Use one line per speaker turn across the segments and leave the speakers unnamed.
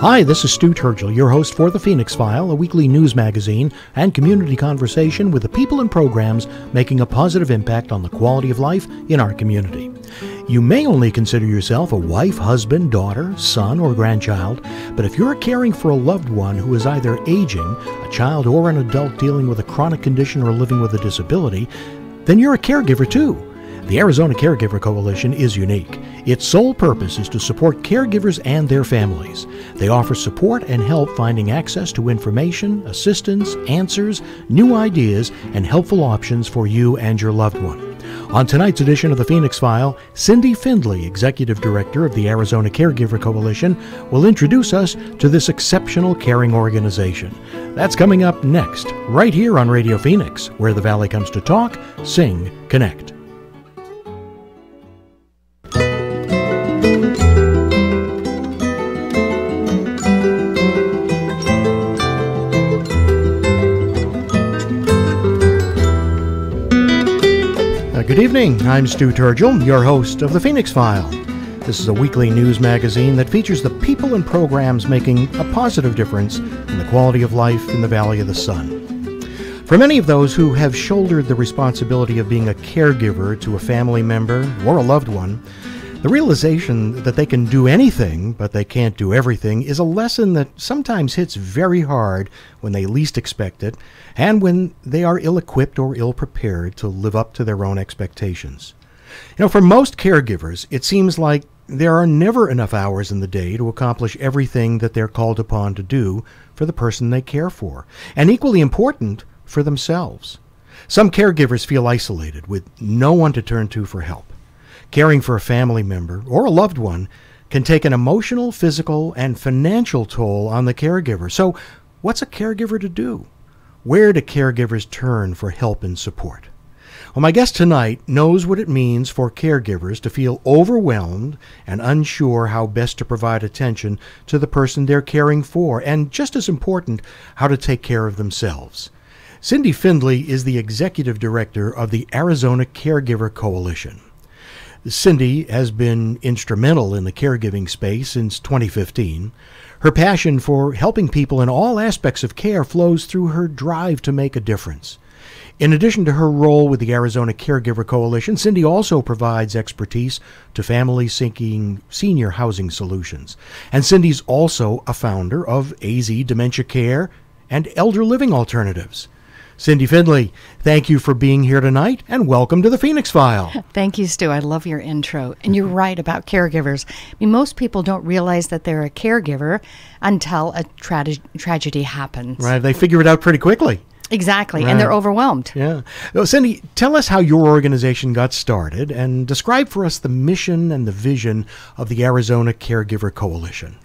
Hi, this is Stu Turgel, your host for the PHOENIX File, a weekly news magazine and community conversation with the people and programs making a positive impact on the quality of life in our community. You may only consider yourself a wife, husband, daughter, son, or grandchild, but if you're caring for a loved one who is either aging, a child, or an adult dealing with a chronic condition or living with a disability, then you're a caregiver too. The Arizona Caregiver Coalition is unique. Its sole purpose is to support caregivers and their families. They offer support and help finding access to information, assistance, answers, new ideas, and helpful options for you and your loved one. On tonight's edition of the PHOENIX File, Cindy Findley, Executive Director of the Arizona Caregiver Coalition, will introduce us to this exceptional caring organization. That's coming up next, right here on Radio PHOENIX, where the Valley comes to talk, sing, connect. Good evening, I'm Stu Turgel, your host of the PHOENIX File. This is a weekly news magazine that features the people and programs making a positive difference in the quality of life in the Valley of the Sun. For many of those who have shouldered the responsibility of being a caregiver to a family member or a loved one, the realization that they can do anything, but they can't do everything, is a lesson that sometimes hits very hard when they least expect it, and when they are ill-equipped or ill-prepared to live up to their own expectations. You know, for most caregivers, it seems like there are never enough hours in the day to accomplish everything that they're called upon to do for the person they care for, and equally important, for themselves. Some caregivers feel isolated, with no one to turn to for help. Caring for a family member or a loved one can take an emotional, physical, and financial toll on the caregiver. So, what's a caregiver to do? Where do caregivers turn for help and support? Well, my guest tonight knows what it means for caregivers to feel overwhelmed and unsure how best to provide attention to the person they're caring for, and just as important, how to take care of themselves. Cindy Findley is the Executive Director of the Arizona Caregiver Coalition. Cindy has been instrumental in the caregiving space since 2015. Her passion for helping people in all aspects of care flows through her drive to make a difference. In addition to her role with the Arizona Caregiver Coalition, Cindy also provides expertise to families seeking senior housing solutions. And Cindy's also a founder of AZ Dementia Care and Elder Living Alternatives. Cindy Findley, thank you for being here tonight, and welcome to the PHOENIX File.
Thank you, Stu. I love your intro. And you're right about caregivers. I mean, most people don't realize that they're a caregiver until a tragedy happens.
Right, they figure it out pretty quickly.
Exactly,
right.
And they're overwhelmed.
Yeah. Well, Cindy, tell us how your organization got started, and describe for us the mission and the vision of the Arizona Caregiver Coalition.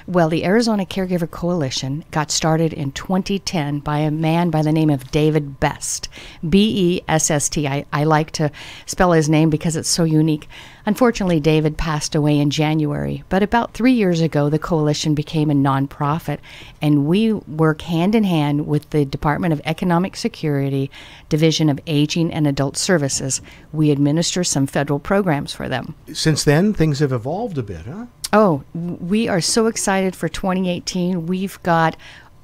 Well, the Arizona Caregiver Coalition got started in 2010 by a man by the name of David Best, B-E-S-S-T. I like to spell his name because it's so unique. Unfortunately, David passed away in January, but about 3 years ago, the coalition became a nonprofit, and we work hand in hand with the Department of Economic Security, Division of Aging and Adult Services. We administer some federal programs for them.
Since then, things have evolved a bit, huh?
Oh, we are so excited for 2018. We've got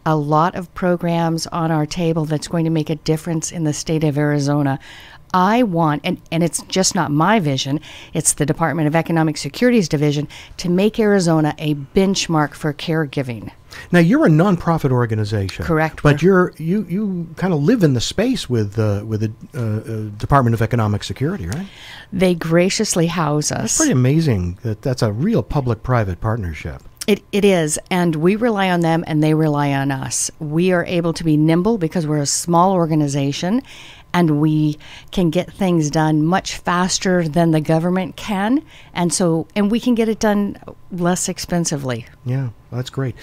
a lot of programs on our table that's going to make a difference in the state of Arizona. I want, and it's just not my vision, it's the Department of Economic Security's division, to make Arizona a benchmark for caregiving.
Now, you're a nonprofit organization.
Correct.
But you kind of live in the space with the Department of Economic Security, right?
They graciously house us.
It's pretty amazing that's a real public-private partnership.
It is, and we rely on them and they rely on us. We are able to be nimble because we're a small organization, and we can get things done much faster than the government can, and we can get it done less expensively.
Yeah, that's great.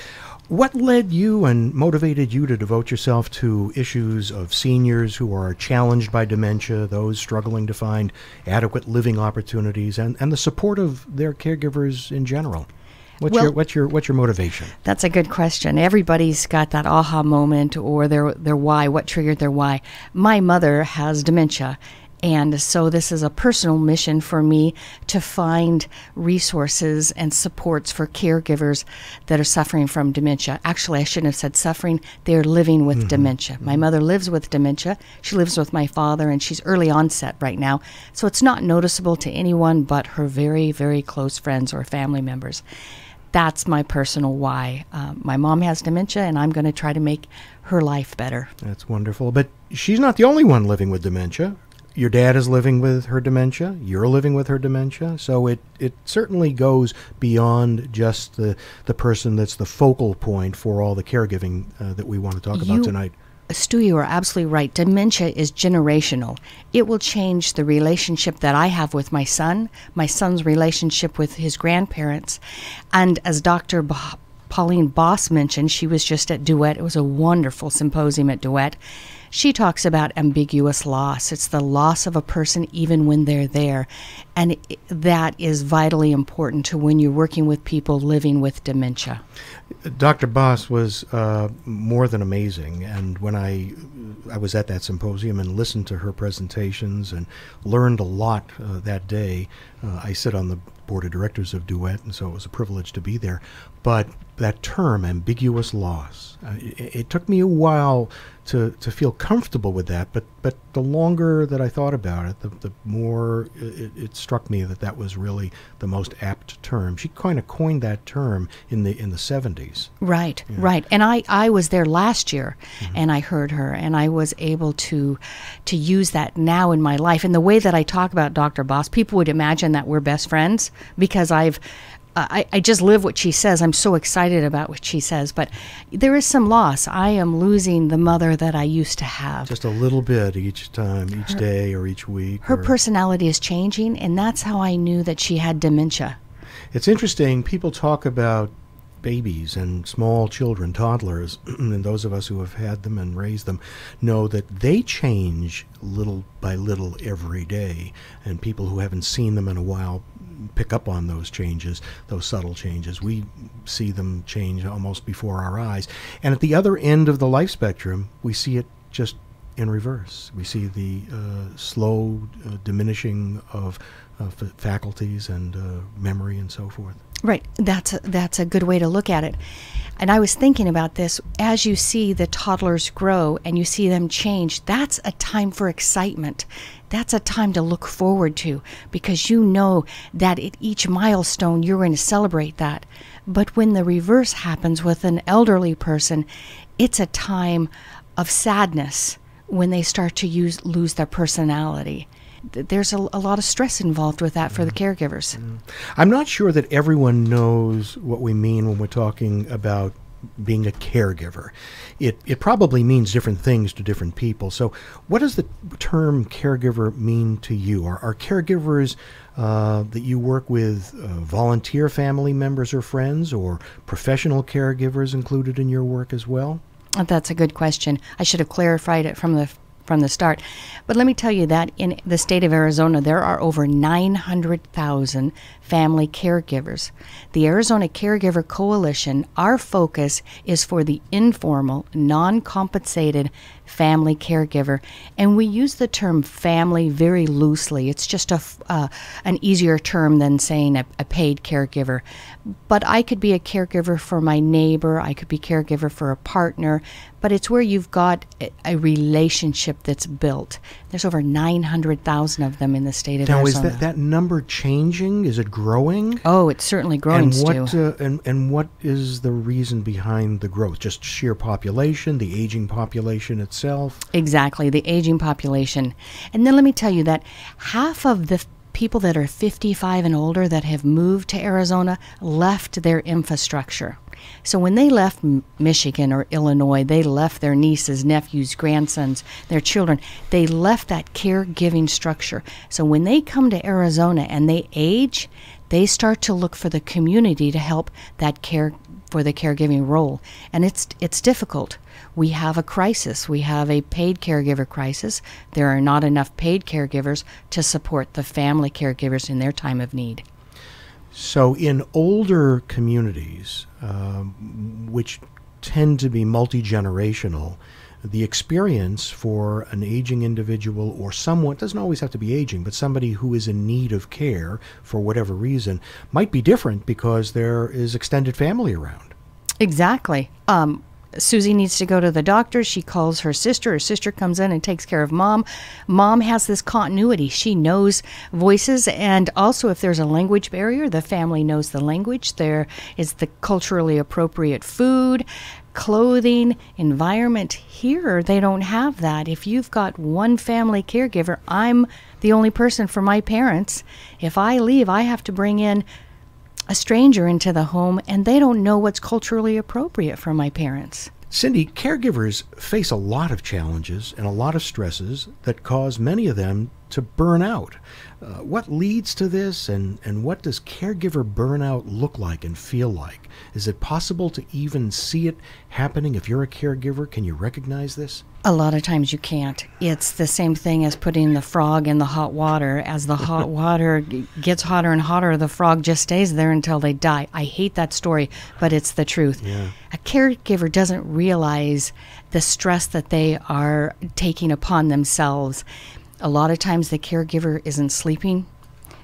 What led you and motivated you to devote yourself to issues of seniors who are challenged by dementia, those struggling to find adequate living opportunities, and the support of their caregivers in general? What's your motivation?
That's a good question. Everybody's got that aha moment or their why, what triggered their why. My mother has dementia, And so this is a personal mission for me to find resources and supports for caregivers that are suffering from dementia. Actually, I shouldn't have said suffering. They're living with dementia. My mother lives with dementia. She lives with my father, and she's early onset right now. So it's not noticeable to anyone but her very, very close friends or family members. That's my personal why. My mom has dementia, and I'm going to try to make her life better.
That's wonderful. But she's not the only one living with dementia. Your dad is living with her dementia. You're living with her dementia. So it certainly goes beyond just the person that's the focal point for all the caregiving that we want to talk about tonight.
Stu, you are absolutely right. Dementia is generational. It will change the relationship that I have with my son's relationship with his grandparents. And as Dr. Pauline Boss mentioned, she was just at Duet. It was a wonderful symposium at Duet. She talks about ambiguous loss. It's the loss of a person even when they're there. And that is vitally important to when you're working with people living with dementia.
Dr. Boss was more than amazing. And when I was at that symposium and listened to her presentations and learned a lot that day, I sit on the board of directors of Duet, and so it was a privilege to be there. But that term, ambiguous loss, it took me a while to feel comfortable with that, but the longer that I thought about it, the more it struck me that was really the most apt term. She kind of coined that term in the 70s.
Right, right. And I was there last year, and I heard her, and I was able to use that now in my life. And the way that I talk about Dr. Boss, people would imagine that we're best friends because I just live what she says. I'm so excited about what she says. But there is some loss. I am losing the mother that I used to have.
Just a little bit each time, each day or each week.
Her personality is changing, and that's how I knew that she had dementia.
It's interesting. People talk about babies and small children, toddlers, and those of us who have had them and raised them know that they change little by little every day. And people who haven't seen them in a while pick up on those changes, those subtle changes. We see them change almost before our eyes. And at the other end of the life spectrum, we see it just in reverse. We see the slow diminishing of faculties and memory and so forth.
Right. That's a good way to look at it. And I was thinking about this. As you see the toddlers grow and you see them change, that's a time for excitement. That's a time to look forward to, because you know that at each milestone you're going to celebrate that. But when the reverse happens with an elderly person, it's a time of sadness when they start to lose their personality. There's a lot of stress involved with that for the caregivers.
I'm not sure that everyone knows what we mean when we're talking about being a caregiver. It probably means different things to different people. So what does the term caregiver mean to you? Are caregivers that you work with volunteer family members or friends, or professional caregivers included in your work as well?
That's a good question. I should have clarified it from the start. But let me tell you that in the state of Arizona, there are over 900,000 family caregivers. The Arizona Caregiver Coalition, our focus is for the informal, non-compensated family caregiver. And we use the term family very loosely. It's just an easier term than saying a paid caregiver. But I could be a caregiver for my neighbor. I could be caregiver for a partner. But it's where you've got a relationship that's built. There's over 900,000 of them in the state of Arizona.
Now, is that number changing? Is it growing?
Oh, it's certainly growing, Stu.
And what is the reason behind the growth? Just sheer population, the aging population itself?
Exactly, the aging population. And then let me tell you that half of the people that are 55 and older that have moved to Arizona left their infrastructure. So when they left Michigan or Illinois, they left their nieces, nephews, grandsons, their children. They left that caregiving structure. So when they come to Arizona and they age, they start to look for the community to help that for the caregiving role. And it's difficult. We have a crisis. We have a paid caregiver crisis. There are not enough paid caregivers to support the family caregivers in their time of need.
So in older communities, which tend to be multi-generational, the experience for an aging individual or someone, doesn't always have to be aging, but somebody who is in need of care for whatever reason, might be different because there is extended family around.
Exactly. Susie needs to go to the doctor. She calls her sister. Her sister comes in and takes care of mom. Mom has this continuity. She knows voices, and also if there's a language barrier, the family knows the language. There is the culturally appropriate food, clothing, environment. Here, they don't have that. If you've got one family caregiver, I'm the only person for my parents. If I leave, I have to bring in a stranger into the home, and they don't know what's culturally appropriate for my parents.
Cindy, caregivers face a lot of challenges and a lot of stresses that cause many of them to burn out. What leads to this, and what does caregiver burnout look like and feel like? Is it possible to even see it happening if you're a caregiver? Can you recognize this?
A lot of times you can't. It's the same thing as putting the frog in the hot water. As the hot water gets hotter and hotter, the frog just stays there until they die. I hate that story, but it's the truth.
Yeah.
A caregiver doesn't realize the stress that they are taking upon themselves. A lot of times the caregiver isn't sleeping.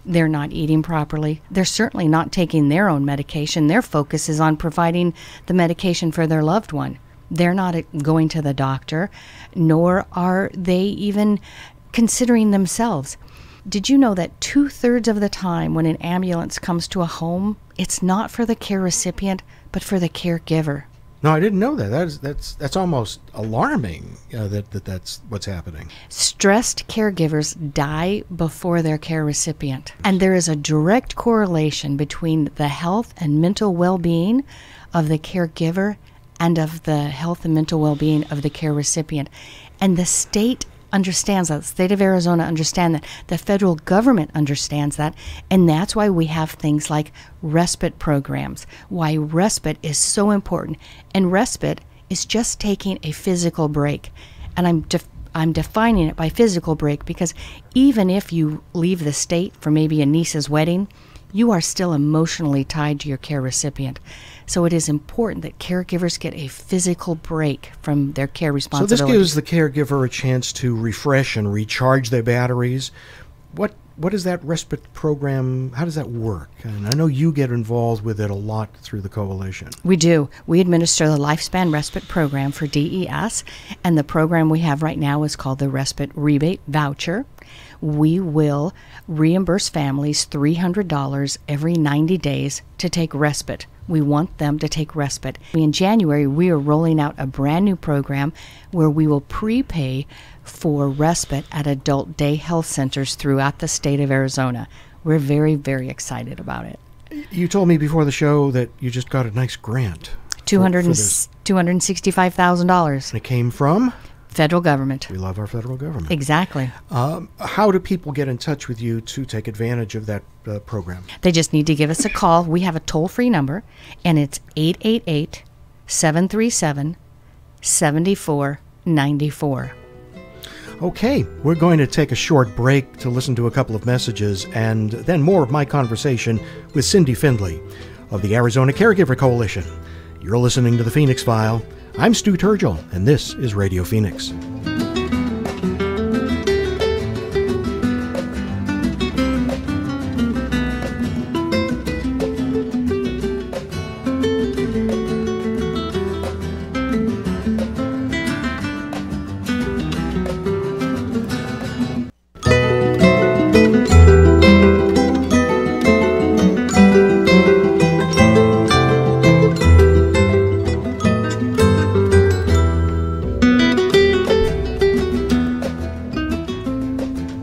They're not eating properly. They're certainly not taking their own medication. Their focus is on providing the medication for their loved one. They're not going to the doctor, nor are they even considering themselves. Did you know that 2/3 of the time when an ambulance comes to a home, it's not for the care recipient, but for the caregiver?
No, I didn't know that. That's almost alarming that's what's happening.
Stressed caregivers die before their care recipient. And there is a direct correlation between the health and mental well-being of the caregiver and of the health and mental well-being of the care recipient. And the state understands that. The state of Arizona understands that. The federal government understands that. And that's why we have things like respite programs, why respite is so important. And respite is just taking a physical break. And I'm defining it by physical break because even if you leave the state for maybe a niece's wedding, you are still emotionally tied to your care recipient. So it is important that caregivers get a physical break from their care responsibilities.
So this gives the caregiver a chance to refresh and recharge their batteries. What is that respite program? How does that work? And I know you get involved with it a lot through the coalition.
We do. We administer the Lifespan Respite Program for DES, and the program we have right now is called the Respite Rebate Voucher. We will reimburse families $300 every 90 days to take respite. We want them to take respite. In January, we are rolling out a brand new program where we will prepay for respite at adult day health centers throughout the state of Arizona. We're very, very excited about it.
You told me before the show that you just got a nice grant.
$265,000.
And it came from?
Federal government.
We love our federal government.
Exactly.
How do people get in touch with you to take advantage of that program?
They just need to give us a call. We have a toll-free number, and it's 888-737-7494.
Okay, we're going to take a short break to listen to a couple of messages and then more of my conversation with Cindy Findley of the Arizona Caregiver Coalition. You're listening to The Phoenix File. I'm Stu Turgel, and this is Radio Phoenix.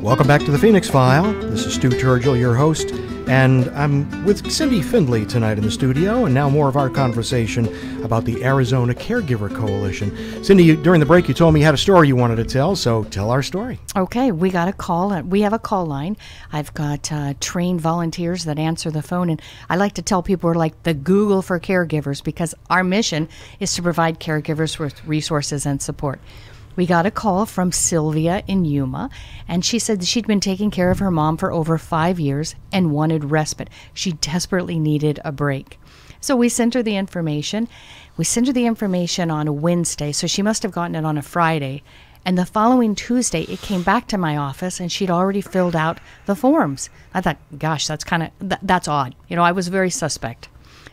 Welcome back to the Phoenix File. This is Stu Turgel, your host, and I'm with Cindy Findley tonight in the studio, and now more of our conversation about the Arizona Caregiver Coalition. Cindy, during the break you told me you had a story you wanted to tell, so tell our story.
Okay, we got a call. We have a call line. I've got trained volunteers that answer the phone, and I like to tell people we're like the Google for caregivers because our mission is to provide caregivers with resources and support. We got a call from Sylvia in Yuma, and she said that she'd been taking care of her mom for over 5 years and wanted respite. She desperately needed a break. So we sent her the information. We sent her the information on a Wednesday, so she must have gotten it on a Friday. And the following Tuesday, it came back to my office, and she'd already filled out the forms. I thought, gosh, that's that's odd. I was very suspect.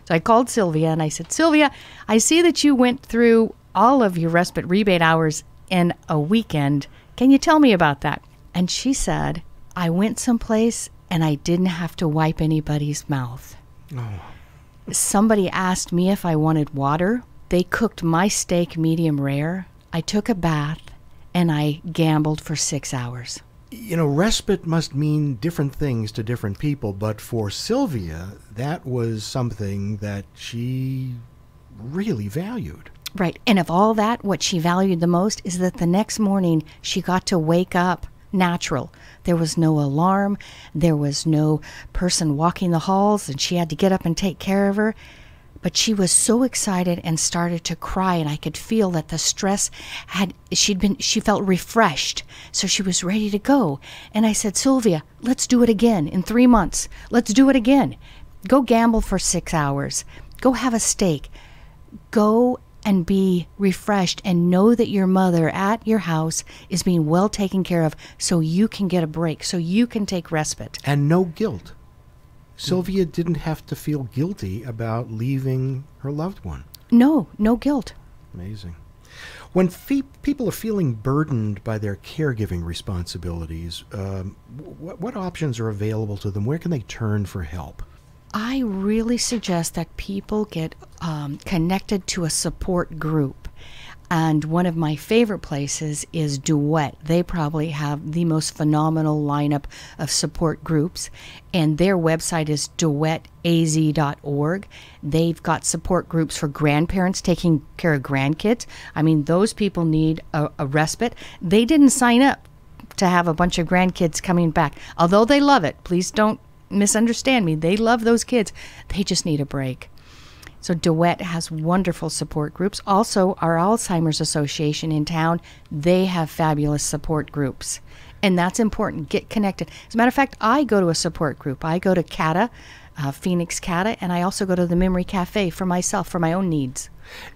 So I called Sylvia, and I said, Sylvia, I see that you went through all of your respite rebate hours in a weekend. Can you tell me about that? And she said, I went someplace, and I didn't have to wipe anybody's mouth.
Oh.
Somebody asked me if I wanted water. They cooked my steak medium rare. I took a bath, and I gambled for 6 hours.
Respite must mean different things to different people, but for Sylvia, that was something that she really valued.
Right. And of all that, what she valued the most is that the next morning she got to wake up natural. There was no alarm. There was no person walking the halls, and she had to get up and take care of her. But she was so excited and started to cry, and I could feel that the stress she felt refreshed. So she was ready to go. And I said, Sylvia, let's do it again in 3 months. Let's do it again. Go gamble for 6 hours. Go have a steak. Go and be refreshed and know that your mother at your house is being well taken care of, so you can get a break, so you can take respite.
And no guilt. Sylvia didn't have to feel guilty about leaving her loved one.
No guilt.
Amazing. When people are feeling burdened by their caregiving responsibilities, what options are available to them? Where can they turn for help?
I really suggest that people get connected to a support group. And one of my favorite places is Duet. They probably have the most phenomenal lineup of support groups. And their website is duetaz.org. They've got support groups for grandparents taking care of grandkids. I mean, those people need a respite. They didn't sign up to have a bunch of grandkids coming back. Although they love it. Please don't misunderstand me. They love those kids. They just need a break. So Duet has wonderful support groups. Also, our Alzheimer's Association in town, they have fabulous support groups. And that's important. Get connected. As a matter of fact, I go to a support group. I go to CATA, PHOENIX CATA, and I also go to the Memory Cafe for myself, for my own needs.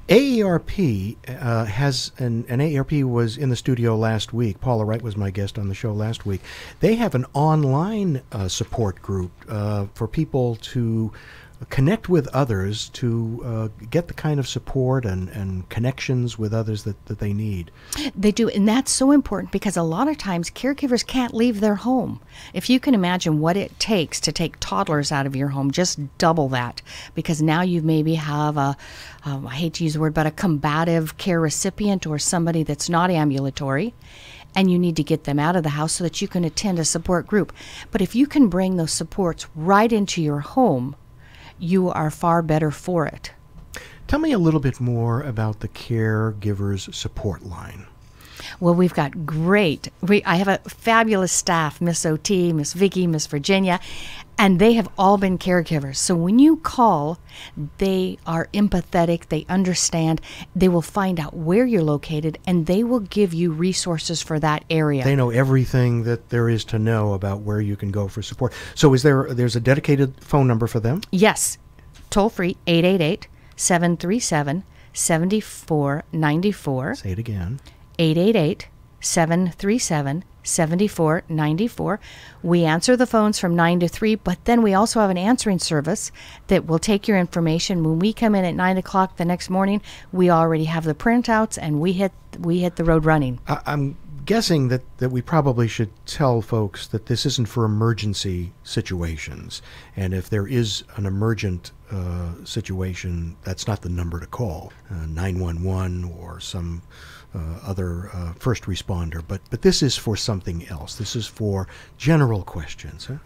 AARP has, and AARP was in the studio last week. Paula Wright was my guest on the show last week. They have an online support group for people to connect with others, to get the kind of support and connections with others that they need.
They do, and that's so important because a lot of times caregivers can't leave their home. If you can imagine what it takes to take toddlers out of your home, just double that, because now you maybe have I hate to use the word, but a combative care recipient or somebody that's not ambulatory, and you need to get them out of the house so that you can attend a support group. But if you can bring those supports right into your home, you are far better for it.
Tell me a little bit more about the Caregivers support line.
Well, we've got I have a fabulous staff, Miss O.T., Miss Vicky, Miss Virginia, and they have all been caregivers. So when you call, they are empathetic, they understand, they will find out where you're located, and they will give you resources for that area.
They know everything that there is to know about where you can go for support. So there's a dedicated phone number for them?
Yes. Toll free, 888-737-7494.
Say it again.
888-737-7494. We answer the phones from 9 to 3, but then we also have an answering service that will take your information. When we come in at 9 o'clock the next morning, we already have the printouts, and we hit the road running.
I'm guessing that we probably should tell folks that this isn't for emergency situations. And if there is an emergent situation, that's not the number to call, 911 or some other first responder. But this is for something else. This is for general questions. Huh?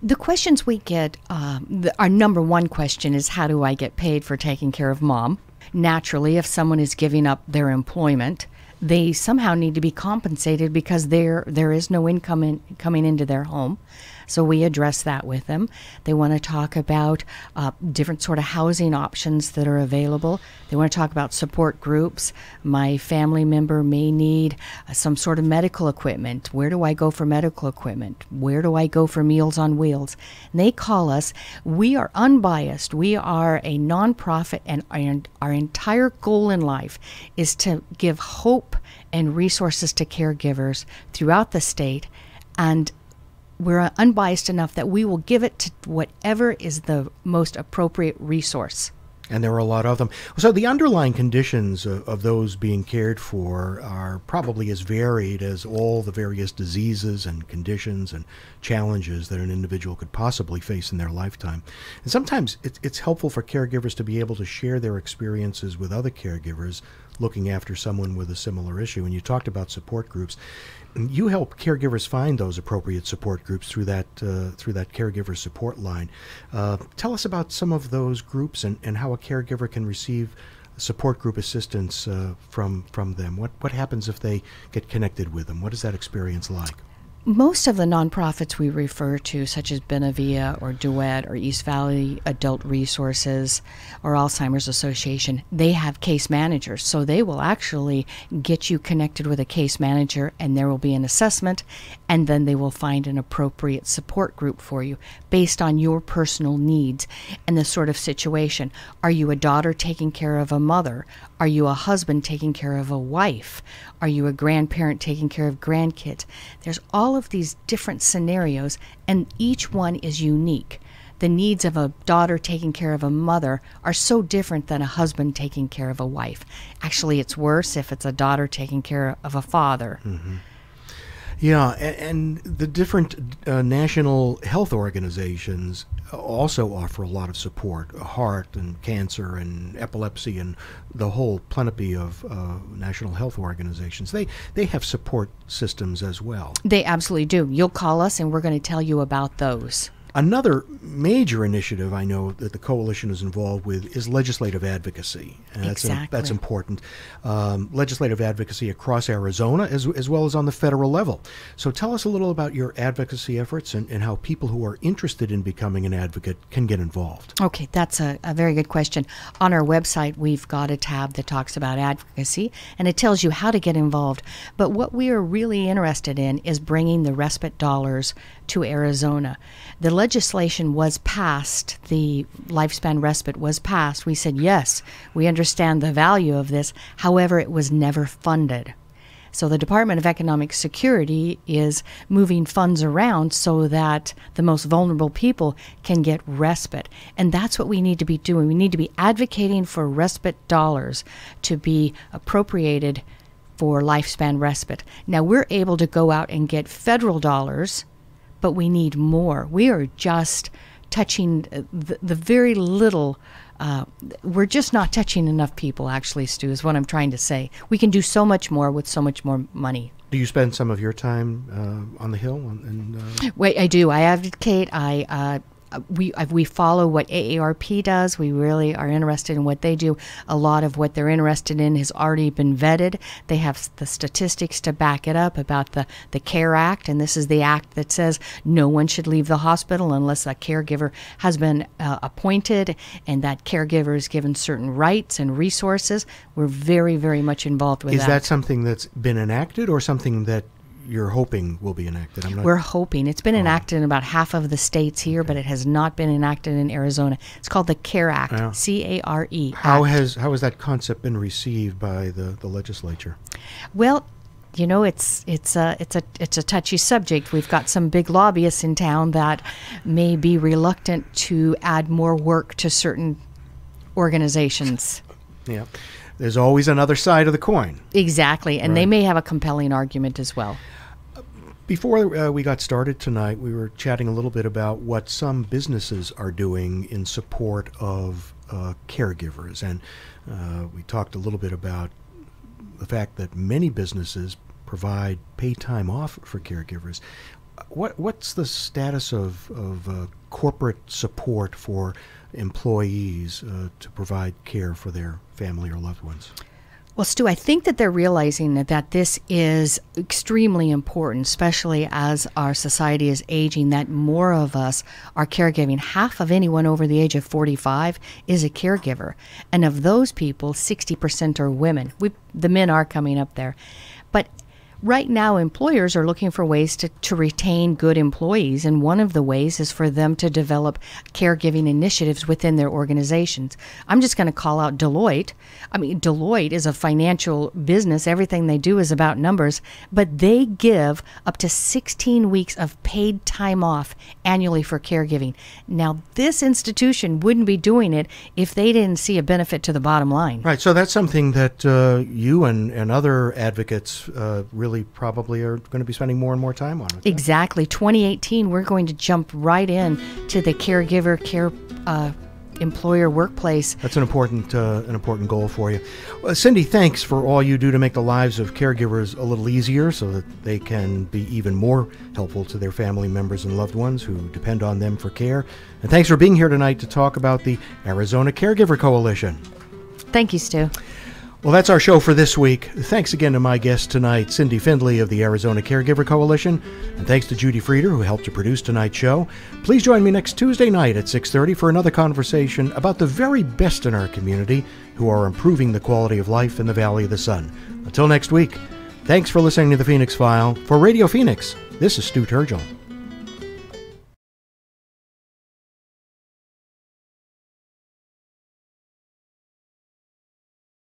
The questions we get, our number one question is, how do I get paid for taking care of Mom? Naturally, if someone is giving up their employment, they somehow need to be compensated because there is no income coming into their home. So we address that with them. They want to talk about different sort of housing options that are available. They want to talk about support groups. My family member may need some sort of medical equipment. Where do I go for medical equipment? Where do I go for Meals on Wheels? And they call us. We are unbiased. We are a nonprofit, and our entire goal in life is to give hope and resources to caregivers throughout the state, and we're unbiased enough that we will give it to whatever is the most appropriate resource.
And there are a lot of them. So the underlying conditions of those being cared for are probably as varied as all the various diseases and conditions and challenges that an individual could possibly face in their lifetime. And sometimes it's helpful for caregivers to be able to share their experiences with other caregivers looking after someone with a similar issue. And you talked about support groups. You help caregivers find those appropriate support groups through that caregiver support line. Tell us about some of those groups and how a caregiver can receive support group assistance from them. What happens if they get connected with them? What is that experience like?
Most of the nonprofits we refer to, such as Benavia or Duet or East Valley Adult Resources or Alzheimer's Association, they have case managers. So they will actually get you connected with a case manager, and there will be an assessment, and then they will find an appropriate support group for you based on your personal needs and the sort of situation. Are you a daughter taking care of a mother? Are you a husband taking care of a wife? Are you a grandparent taking care of grandkids? There's all of these different scenarios, and each one is unique. The needs of a daughter taking care of a mother are so different than a husband taking care of a wife. Actually, it's worse if it's a daughter taking care of a father.
Mm-hmm. Yeah, and the different national health organizations also offer a lot of support, heart and cancer and epilepsy and the whole plenty of national health organizations. They have support systems as well.
They absolutely do. You'll call us and we're going to tell you about those.
Another major initiative I know that the coalition is involved with is legislative advocacy. And
Exactly.
That's important. Legislative advocacy across Arizona as well as on the federal level. So tell us a little about your advocacy efforts and how people who are interested in becoming an advocate can get involved.
Okay, that's a very good question. On our website, we've got a tab that talks about advocacy, and it tells you how to get involved. But what we are really interested in is bringing the respite dollars to Arizona. The legislation was passed, the lifespan respite was passed. We said, yes, we understand the value of this. However, it was never funded. So the Department of Economic Security is moving funds around so that the most vulnerable people can get respite. And that's what we need to be doing. We need to be advocating for respite dollars to be appropriated for lifespan respite. Now, we're able to go out and get federal dollars, but we need more. We are just touching the very little. We're just not touching enough people, actually, Stu, is what I'm trying to say. We can do so much more with so much more money.
Do you spend some of your time on the Hill?
Wait, I do. I advocate. We follow what AARP does. We really are interested in what they do. A lot of what they're interested in has already been vetted. They have the statistics to back it up about the CARE Act, and this is the act that says no one should leave the hospital unless a caregiver has been appointed, and that caregiver is given certain rights and resources. We're very, very much involved with that.
Is that something that's been enacted or something that you're hoping will be enacted?
We're hoping. It's been enacted in about half of the states here, but it has not been enacted in Arizona. It's called the CARE Act, C-A-R-E.
How has that concept been received by the legislature?
Well, you know, it's a touchy subject. We've got some big lobbyists in town that may be reluctant to add more work to certain organizations.
Yeah. There's always another side of the coin.
Exactly, and they may have a compelling argument as well.
Before we got started tonight, we were chatting a little bit about what some businesses are doing in support of caregivers. And we talked a little bit about the fact that many businesses provide paid time off for caregivers. What's the status of corporate support for employees to provide care for their family or loved ones?
Well, Stu, I think that they're realizing that this is extremely important, especially as our society is aging, that more of us are caregiving. Half of anyone over the age of 45 is a caregiver. And of those people, 60% are women. The men are coming up there. But right now, employers are looking for ways to retain good employees, and one of the ways is for them to develop caregiving initiatives within their organizations. I'm just going to call out Deloitte. I mean, Deloitte is a financial business. Everything they do is about numbers, but they give up to 16 weeks of paid time off annually for caregiving. Now, this institution wouldn't be doing it if they didn't see a benefit to the bottom line.
Right, so that's something that you and other advocates really probably are going to be spending more and more time on.
Exactly. 2018, we're going to jump right in to the caregiver care employer workplace.
That's an important goal for you. Cindy, thanks for all you do to make the lives of caregivers a little easier so that they can be even more helpful to their family members and loved ones who depend on them for care. And thanks for being here tonight to talk about the Arizona Caregiver Coalition.
Thank you, Stu.
Well, that's our show for this week. Thanks again to my guest tonight, Cindy Findley of the Arizona Caregiver Coalition, and thanks to Judy Frieder, who helped to produce tonight's show. Please join me next Tuesday night at 6:30 for another conversation about the very best in our community who are improving the quality of life in the Valley of the Sun. Until next week, thanks for listening to the Phoenix File. For Radio Phoenix, this is Stu Turgel.